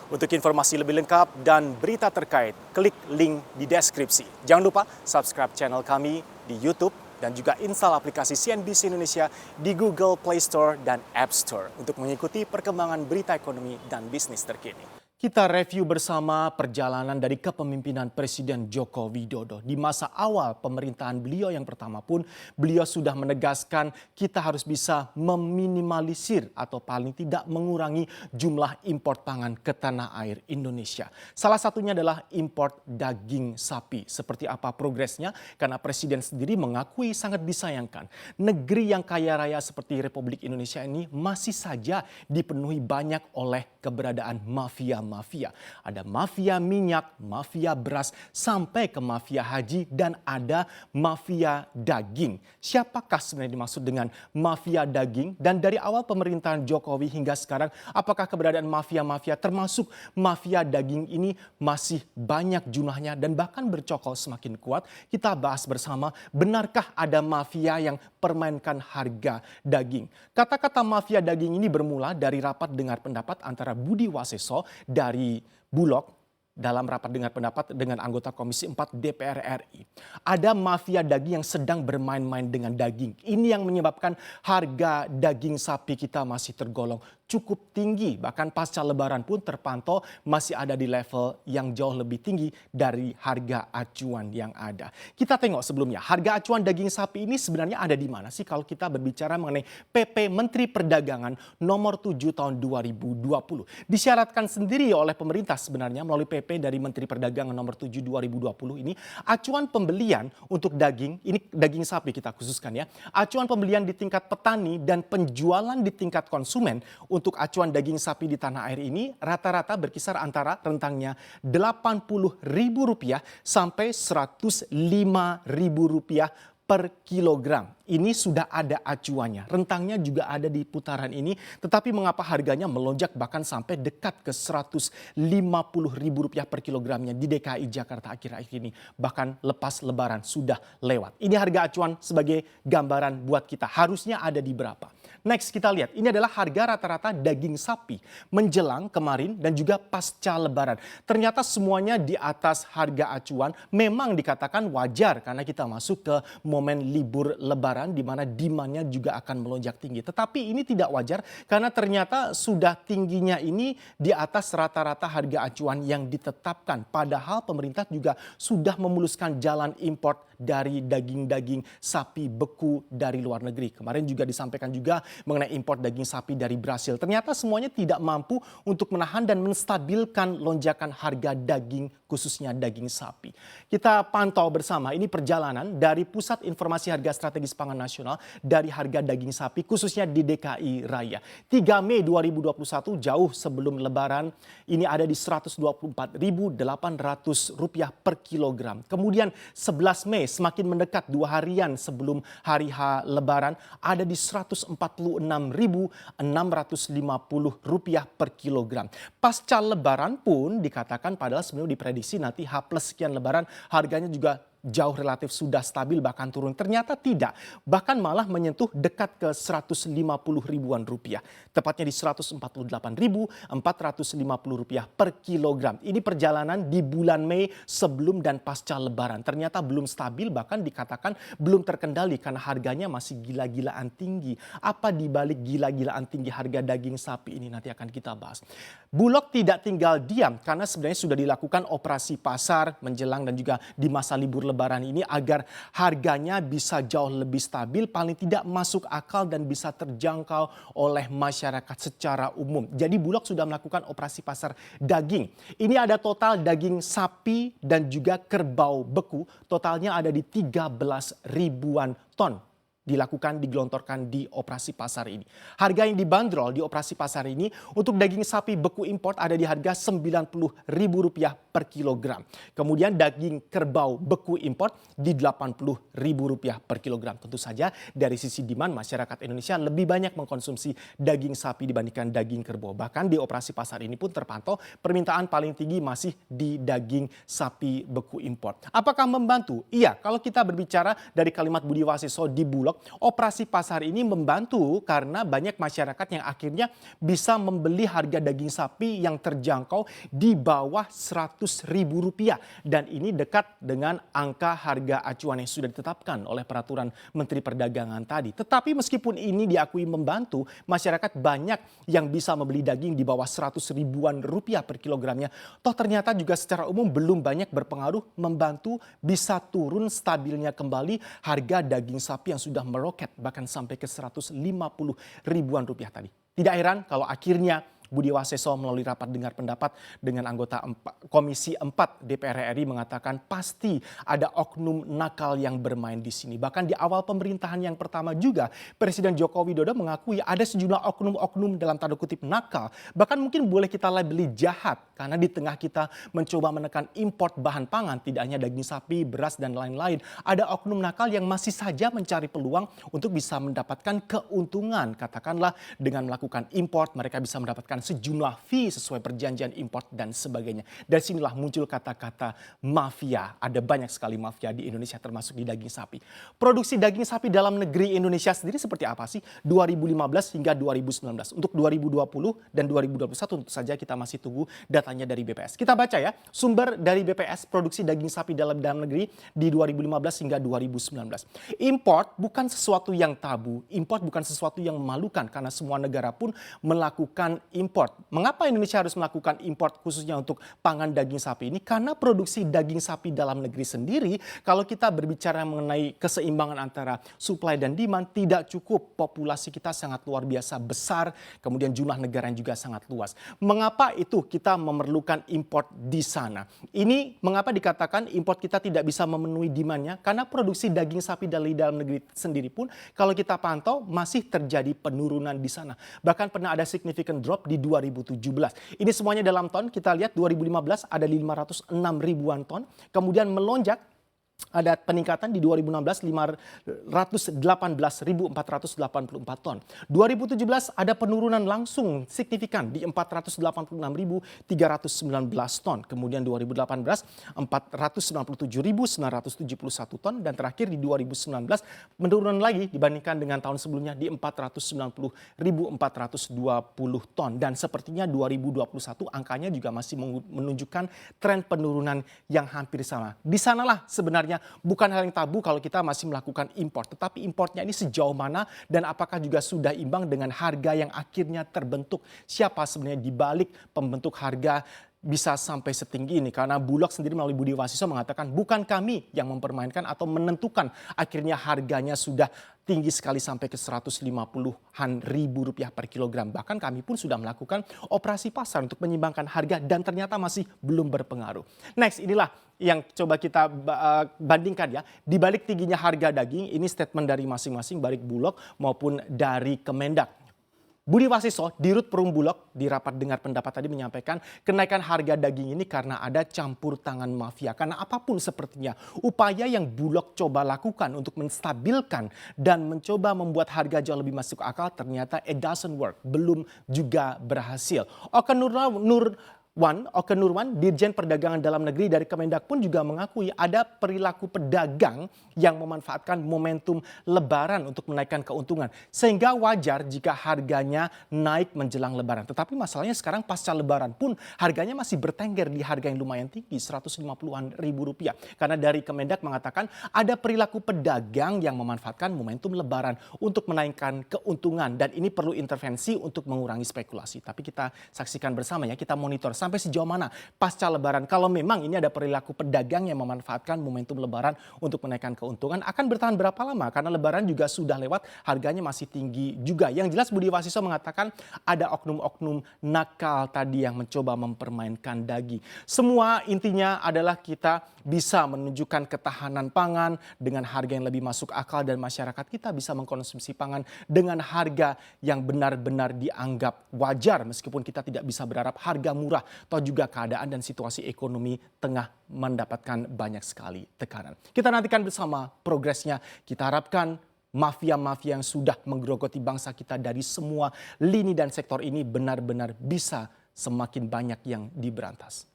Untuk informasi lebih lengkap dan berita terkait, klik link di deskripsi. Jangan lupa subscribe channel kami di YouTube dan juga install aplikasi CNBC Indonesia di Google Play Store dan App Store untuk mengikuti perkembangan berita ekonomi dan bisnis terkini. Kita review bersama perjalanan dari kepemimpinan Presiden Joko Widodo. Di masa awal pemerintahan beliau yang pertama pun, beliau sudah menegaskan kita harus bisa meminimalisir atau paling tidak mengurangi jumlah impor pangan ke tanah air Indonesia. Salah satunya adalah impor daging sapi. Seperti apa progresnya? Karena Presiden sendiri mengakui sangat disayangkan. Negeri yang kaya raya seperti Republik Indonesia ini masih saja dipenuhi banyak oleh keberadaan mafia. Ada mafia minyak, mafia beras, sampai ke mafia haji dan ada mafia daging. Siapakah sebenarnya dimaksud dengan mafia daging? Dan dari awal pemerintahan Jokowi hingga sekarang, apakah keberadaan mafia-mafia termasuk mafia daging ini masih banyak jumlahnya dan bahkan bercokol semakin kuat? Kita bahas bersama, benarkah ada mafia yang permainkan harga daging? Kata-kata mafia daging ini bermula dari rapat dengar pendapat antara Budi Waseso dari Bulog dalam rapat dengar pendapat dengan anggota Komisi 4 DPR RI. Ada mafia daging yang sedang bermain-main dengan daging. Ini yang menyebabkan harga daging sapi kita masih tergolong cukup tinggi. Bahkan pasca lebaran pun terpantau masih ada di level yang jauh lebih tinggi dari harga acuan yang ada. Kita tengok sebelumnya, harga acuan daging sapi ini sebenarnya ada di mana sih kalau kita berbicara mengenai PP Menteri Perdagangan nomor 7 tahun 2020. Disyaratkan sendiri oleh pemerintah sebenarnya melalui PP dari Menteri Perdagangan nomor 7 2020 ini, acuan pembelian untuk daging, ini daging sapi kita khususkan ya, acuan pembelian di tingkat petani dan penjualan di tingkat konsumen untuk acuan daging sapi di tanah air ini rata-rata berkisar antara rentangnya Rp80.000 sampai Rp105.000 per kilogram. Ini sudah ada acuannya. Rentangnya juga ada di putaran ini. Tetapi mengapa harganya melonjak bahkan sampai dekat ke Rp150.000 per kilogramnya di DKI Jakarta akhir-akhir ini. Bahkan lepas lebaran sudah lewat. Ini harga acuan sebagai gambaran buat kita. Harusnya ada di berapa? Next kita lihat. Ini adalah harga rata-rata daging sapi menjelang kemarin dan juga pasca lebaran. Ternyata semuanya di atas harga acuan. Memang dikatakan wajar karena kita masuk ke momen libur lebaran di mana demand-nya juga akan melonjak tinggi. Tetapi ini tidak wajar karena ternyata sudah tingginya ini di atas rata-rata harga acuan yang ditetapkan. Padahal pemerintah juga sudah memuluskan jalan impor dari daging-daging sapi beku dari luar negeri. Kemarin juga disampaikan juga mengenai impor daging sapi dari Brasil. Ternyata semuanya tidak mampu untuk menahan dan menstabilkan lonjakan harga daging khususnya daging sapi. Kita pantau bersama ini perjalanan dari Pusat Informasi Harga Strategis Pangan Nasional dari harga daging sapi khususnya di DKI Raya. 3 Mei 2021 jauh sebelum lebaran ini ada di Rp124.800 per kilogram. Kemudian 11 Mei semakin mendekat 2 harian sebelum hari H lebaran ada di Rp146.650 per kilogram. Pasca lebaran pun dikatakan padahal sebelum diprediksi nanti H plus sekian lebaran harganya juga jauh relatif sudah stabil bahkan turun. Ternyata tidak, bahkan malah menyentuh dekat ke Rp150.000-an. Tepatnya di Rp148.450 per kilogram. Ini perjalanan di bulan Mei sebelum dan pasca lebaran. Ternyata belum stabil, bahkan dikatakan belum terkendali karena harganya masih gila-gilaan tinggi. Apa dibalik gila-gilaan tinggi harga daging sapi ini nanti akan kita bahas. Bulog tidak tinggal diam karena sebenarnya sudah dilakukan operasi pasar menjelang dan juga di masa libur lebaran ini agar harganya bisa jauh lebih stabil, paling tidak masuk akal dan bisa terjangkau oleh masyarakat secara umum. Jadi Bulog sudah melakukan operasi pasar daging. Ini ada total daging sapi dan juga kerbau beku, totalnya ada di 13.000-an ton. Digelontorkan di operasi pasar ini. Harga yang dibanderol di operasi pasar ini untuk daging sapi beku import ada di harga Rp90.000 per kilogram. Kemudian daging kerbau beku import di Rp80.000 per kilogram. Tentu saja dari sisi demand masyarakat Indonesia lebih banyak mengkonsumsi daging sapi dibandingkan daging kerbau. Bahkan di operasi pasar ini pun terpantau permintaan paling tinggi masih di daging sapi beku import. Apakah membantu? Iya, kalau kita berbicara dari kalimat Budi Waseso di Bulog Bulog, operasi pasar ini membantu karena banyak masyarakat yang akhirnya bisa membeli harga daging sapi yang terjangkau di bawah Rp100.000 dan ini dekat dengan angka harga acuan yang sudah ditetapkan oleh peraturan Menteri Perdagangan tadi. Tetapi meskipun ini diakui membantu, masyarakat banyak yang bisa membeli daging di bawah 100 ribuan rupiah per kilogramnya. Toh ternyata juga secara umum belum banyak berpengaruh membantu bisa turun stabilnya kembali harga daging sapi yang sudah meroket bahkan sampai ke 150 ribuan rupiah tadi. Tidak heran kalau akhirnya Budi Waseso melalui rapat dengar pendapat dengan anggota Komisi 4 DPR RI mengatakan pasti ada oknum nakal yang bermain di sini. Bahkan di awal pemerintahan yang pertama juga Presiden Joko Widodo mengakui ada sejumlah oknum-oknum dalam tanda kutip nakal. Bahkan mungkin boleh kita labeli jahat karena di tengah kita mencoba menekan import bahan pangan, tidak hanya daging sapi, beras dan lain-lain. Ada oknum nakal yang masih saja mencari peluang untuk bisa mendapatkan keuntungan. Katakanlah dengan melakukan import mereka bisa mendapatkan sejumlah fee sesuai perjanjian import dan sebagainya. Dari sinilah muncul kata-kata mafia. Ada banyak sekali mafia di Indonesia termasuk di daging sapi. Produksi daging sapi dalam negeri Indonesia sendiri seperti apa sih 2015 hingga 2019? Untuk 2020 dan 2021 tentu saja kita masih tunggu datanya dari BPS. Kita baca ya, sumber dari BPS produksi daging sapi dalam negeri di 2015 hingga 2019. Import bukan sesuatu yang tabu, import bukan sesuatu yang memalukan karena semua negara pun melakukan import. Mengapa Indonesia harus melakukan import khususnya untuk pangan daging sapi ini? Karena produksi daging sapi dalam negeri sendiri, kalau kita berbicara mengenai keseimbangan antara supply dan demand, tidak cukup. Populasi kita sangat luar biasa besar, kemudian jumlah negara juga sangat luas. Mengapa itu kita memerlukan import di sana? Ini mengapa dikatakan import kita tidak bisa memenuhi demand-nya? Karena produksi daging sapi dari dalam negeri sendiri pun kalau kita pantau masih terjadi penurunan di sana. Bahkan pernah ada significant drop di 2017. Ini semuanya dalam ton. Kita lihat 2015 ada 506 ribuan ton. Kemudian melonjak ada peningkatan di 2016 518.484 ton. 2017 ada penurunan langsung signifikan di 486.319 ton. Kemudian 2018 497.971 ton dan terakhir di 2019 menurun lagi dibandingkan dengan tahun sebelumnya di 490.420 ton dan sepertinya 2021 angkanya juga masih menunjukkan tren penurunan yang hampir sama. Di sanalah sebenarnya bukan hal yang tabu kalau kita masih melakukan impor. Tetapi importnya ini sejauh mana dan apakah juga sudah imbang dengan harga yang akhirnya terbentuk. Siapa sebenarnya di balik pembentuk harga bisa sampai setinggi ini? Karena Bulog sendiri melalui Budi Waseso mengatakan bukan kami yang mempermainkan atau menentukan akhirnya harganya sudah tinggi sekali sampai ke 150-an ribu rupiah per kilogram. Bahkan kami pun sudah melakukan operasi pasar untuk menyimbangkan harga dan ternyata masih belum berpengaruh. Next, inilah yang coba kita bandingkan ya. Di balik tingginya harga daging, ini statement dari masing-masing baik Bulog maupun dari Kemendak. Budi Waseso, Dirut Perum Bulog di rapat dengar pendapat tadi menyampaikan kenaikan harga daging ini karena ada campur tangan mafia. Karena apapun sepertinya upaya yang Bulog coba lakukan untuk menstabilkan dan mencoba membuat harga jauh lebih masuk akal ternyata it doesn't work. Belum juga berhasil. Oke Nurwan, Dirjen Perdagangan Dalam Negeri dari Kemendak pun juga mengakui ada perilaku pedagang yang memanfaatkan momentum Lebaran untuk menaikkan keuntungan. Sehingga wajar jika harganya naik menjelang Lebaran. Tetapi masalahnya sekarang pasca Lebaran pun harganya masih bertengger di harga yang lumayan tinggi, 150-an ribu rupiah. Karena dari Kemendak mengatakan ada perilaku pedagang yang memanfaatkan momentum Lebaran untuk menaikkan keuntungan. Dan ini perlu intervensi untuk mengurangi spekulasi. Tapi kita saksikan bersama ya, kita monitor sampai sejauh mana pasca Lebaran. Kalau memang ini ada perilaku pedagang yang memanfaatkan momentum Lebaran untuk menaikkan keuntungan, akan bertahan berapa lama? Karena Lebaran juga sudah lewat, harganya masih tinggi juga. Yang jelas Budi Waseso mengatakan ada oknum-oknum nakal tadi yang mencoba mempermainkan daging. Semua intinya adalah kita bisa menunjukkan ketahanan pangan dengan harga yang lebih masuk akal dan masyarakat kita bisa mengkonsumsi pangan dengan harga yang benar-benar dianggap wajar meskipun kita tidak bisa berharap harga murah. Atau juga keadaan dan situasi ekonomi tengah mendapatkan banyak sekali tekanan. Kita nantikan bersama progresnya. Kita harapkan mafia-mafia yang sudah menggerogoti bangsa kita dari semua lini dan sektor ini benar-benar bisa semakin banyak yang diberantas.